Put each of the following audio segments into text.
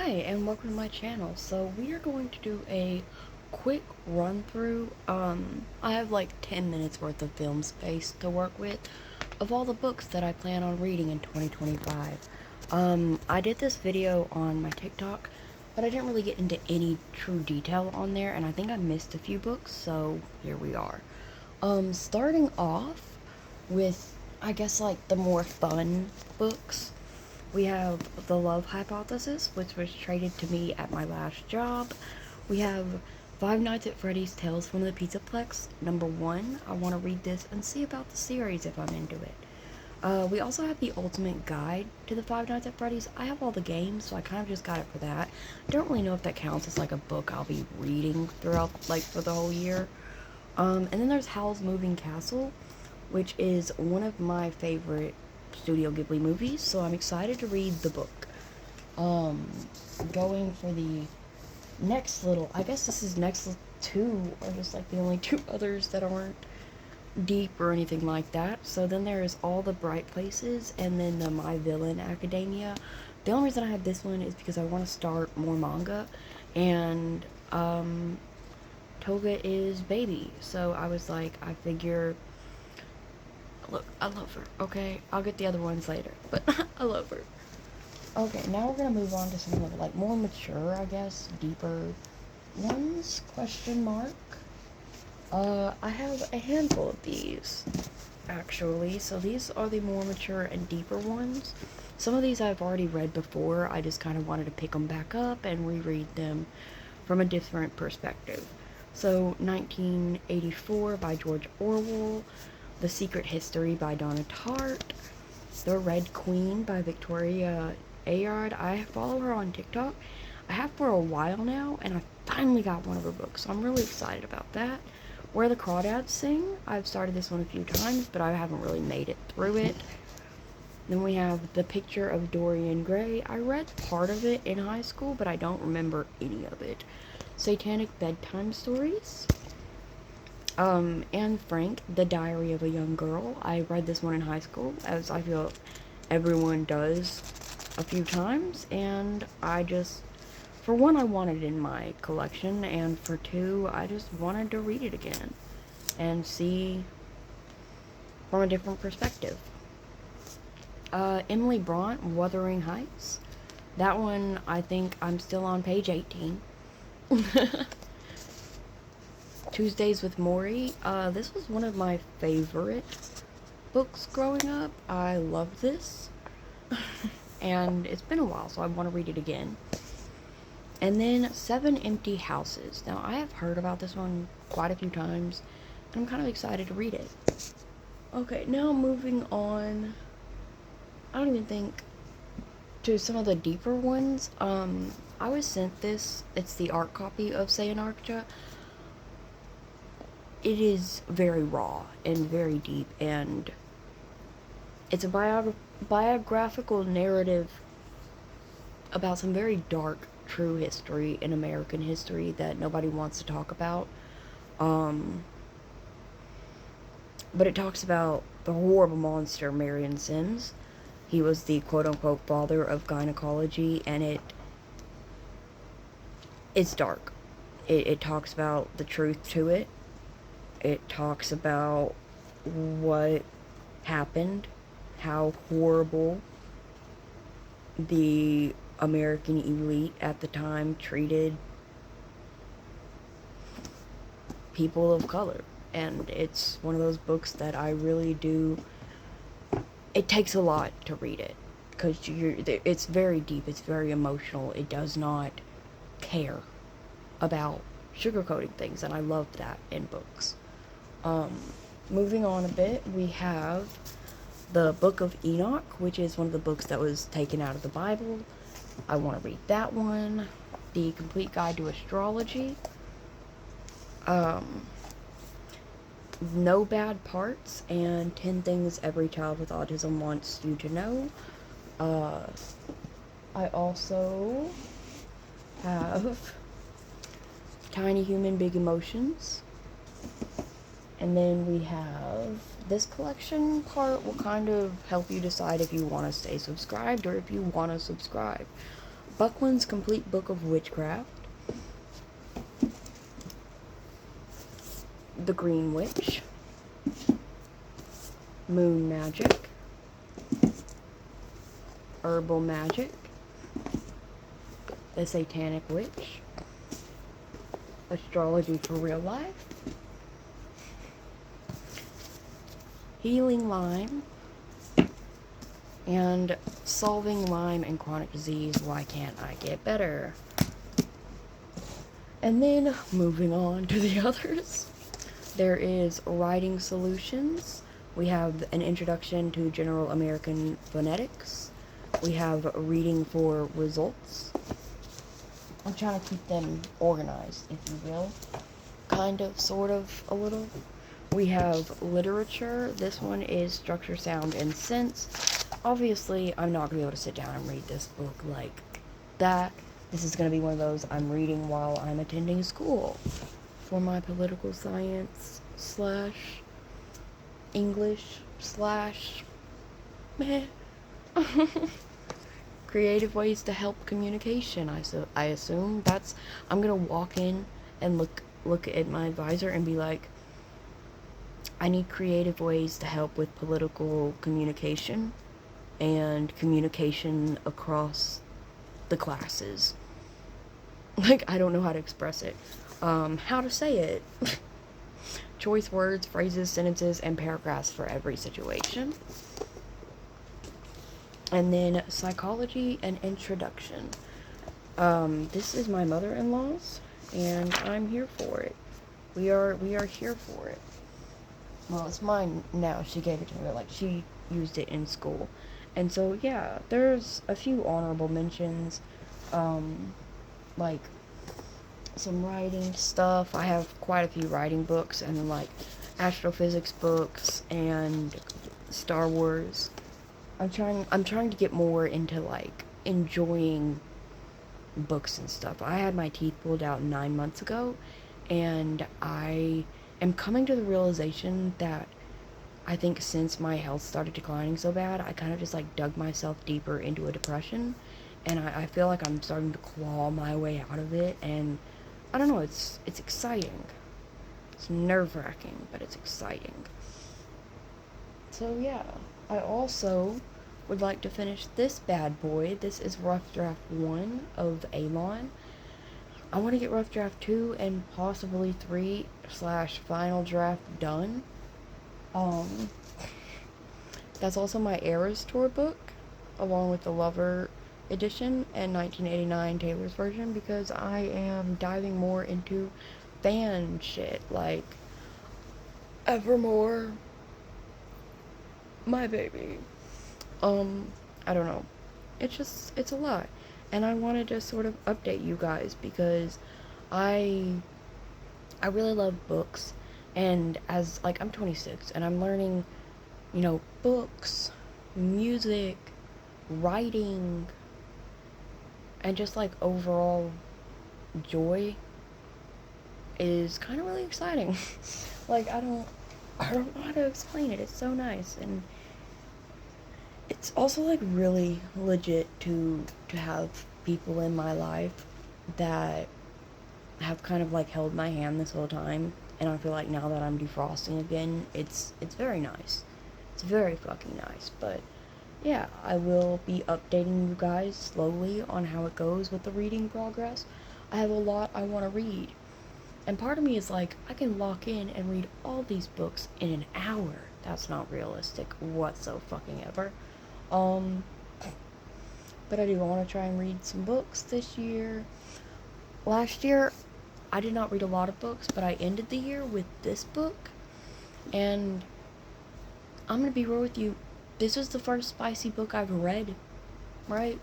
Hi, and welcome to my channel. So we are going to do a quick run through. I have like 10 minutes worth of film space to work with of all the books that I plan on reading in 2025. I did this video on my TikTok, but I didn't really get into any true detail on there, and I think I missed a few books, so here we are. Starting off with, I guess, like the more fun books. We have The Love Hypothesis, which was traded to me at my last job. We have Five Nights at Freddy's Tales from the Pizzaplex, #1. I want to read this and see about the series if I'm into it. We also have The Ultimate Guide to the Five Nights at Freddy's. I have all the games, so I kind of just got it for that. Don't really know if that counts as like a book I'll be reading throughout, like, for the whole year. And then there's Howl's Moving Castle, which is one of my favorite Studio Ghibli movies, so I'm excited to read the book. Going for the next little, I guess this is next two, or just like the only two others that aren't deep or anything like that. So then there's All the Bright Places, and then the My Villain Academia. The only reason I have this one is because I want to start more manga, and Toga is baby, so I was like, I figure, look, I love her, okay? I'll get the other ones later, but I love her. Okay, now we're gonna move on to some of the, like, more mature, I guess, deeper ones, question mark. I have a handful of these, actually, so these are the more mature and deeper ones. Some of these I've already read before, I just kind of wanted to pick them back up and reread them from a different perspective. So, 1984 by George Orwell, The Secret History by Donna Tartt, The Red Queen by Victoria Ayard. I follow her on TikTok. I have for a while now, and I finally got one of her books, so I'm really excited about that. Where the Crawdads Sing. I've started this one a few times, but I haven't really made it through it. Then we have The Picture of Dorian Gray. I read part of it in high school, but I don't remember any of it. Satanic Bedtime Stories. Anne Frank, The Diary of a Young Girl. I read this one in high school, as I feel everyone does a few times, and I just, for one, I wanted it in my collection, and for two, I just wanted to read it again and see from a different perspective. Emily Bront, Wuthering Heights. That one, I think I'm still on page 18. Tuesdays with Morrie. This was one of my favorite books growing up. I love this. And it's been a while, so I want to read it again. And then Seven Empty Houses. Now, I have heard about this one quite a few times, and I'm kind of excited to read it. Okay, now moving on. I don't even think to some of the deeper ones. I was sent this. It's the art copy of Sayonarcha. It is very raw and very deep, and it's a biographical narrative about some very dark, true history in American history that nobody wants to talk about. But it talks about the horrible monster Marion Sims. He was the quote-unquote father of gynecology, and it's dark. It talks about the truth to it. It talks about what happened, how horrible the American elite at the time treated people of color. And it's one of those books that I really do. It takes a lot to read it, because it's very deep, it's very emotional. It does not care about sugarcoating things, and I love that in books. Moving on a bit, we have the Book of Enoch, which is one of the books that was taken out of the Bible. I want to read that one. The Complete Guide to Astrology. No Bad Parts, and 10 Things Every Child with Autism Wants You to Know. I also have Tiny Human Big Emotions. And then we have this collection part will kind of help you decide if you want to stay subscribed or if you want to subscribe. Buckland's Complete Book of Witchcraft, The Green Witch, Moon Magic, Herbal Magic, The Satanic Witch, Astrology for Real Life, Healing Lyme, and Solving Lyme and Chronic Disease, Why Can't I Get Better? And then, moving on to the others, there is Writing Solutions. We have an Introduction to General American Phonetics. We have Reading for Results. I'm trying to keep them organized, if you will. Kind of, sort of, a little. We have Literature. This one is Structure, Sound, and Sense. Obviously, I'm not going to be able to sit down and read this book like that. This is going to be one of those I'm reading while I'm attending school for my political science / English / meh. Creative ways to help communication. I assume that's. I'm gonna walk in and look at my advisor and be like, I need creative ways to help with political communication and communication across the classes. Like, I don't know how to express it. How to say it. Choice words, phrases, sentences, and paragraphs for every situation. And then Psychology and Introduction. This is my mother-in-law's, and I'm here for it. We are here for it. Well, it's mine now. She gave it to me, like, she used it in school. And so, yeah, there's a few honorable mentions, like, some writing stuff. I have quite a few writing books, and then, like, astrophysics books, and Star Wars. I'm trying to get more into, like, enjoying books and stuff. I had my teeth pulled out 9 months ago, and I am coming to the realization that I think since my health started declining so bad, I kind of just, like, dug myself deeper into a depression, and I feel like I'm starting to claw my way out of it, and I don't know, it's exciting. It's nerve-wracking, but it's exciting. So, yeah. I also would like to finish this bad boy. This is Rough Draft 1 of Alon. I want to get Rough Draft 2 and possibly 3 / Final Draft done. That's also my Eras Tour book, along with the Lover edition and 1989 Taylor's version, because I am diving more into fan shit, like Evermore, my baby. I don't know. It's a lot. And I wanted to sort of update you guys because I really love books, and as, like, I'm 26 and I'm learning, books, music, writing, and just, like, overall joy is kind of really exciting. Like, I don't know how to explain it. It's so nice, and it's also, like, really legit to have people in my life that have kind of, like, held my hand this whole time, and I feel like now that I'm defrosting again, it's very nice. It's very fucking nice. But yeah, I will be updating you guys slowly on how it goes with the reading progress. I have a lot I want to read, and part of me is like, I can lock in and read all these books in an hour. That's not realistic whatsoever. But I do want to try and read some books this year. Last year, I did not read a lot of books, but I ended the year with this book, and I'm gonna be real with you, this was the first spicy book I've read, right?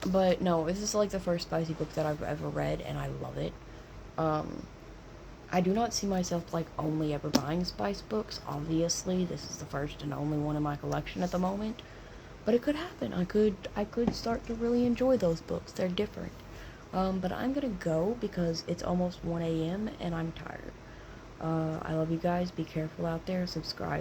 But no, this is, like, the first spicy book that I've ever read, and I love it. I do not see myself, like, only ever buying spice books. Obviously, this is the first and only one in my collection at the moment. But it could happen. I could start to really enjoy those books. They're different. But I'm gonna go because it's almost 1 a.m. and I'm tired. I love you guys. Be careful out there. Subscribe.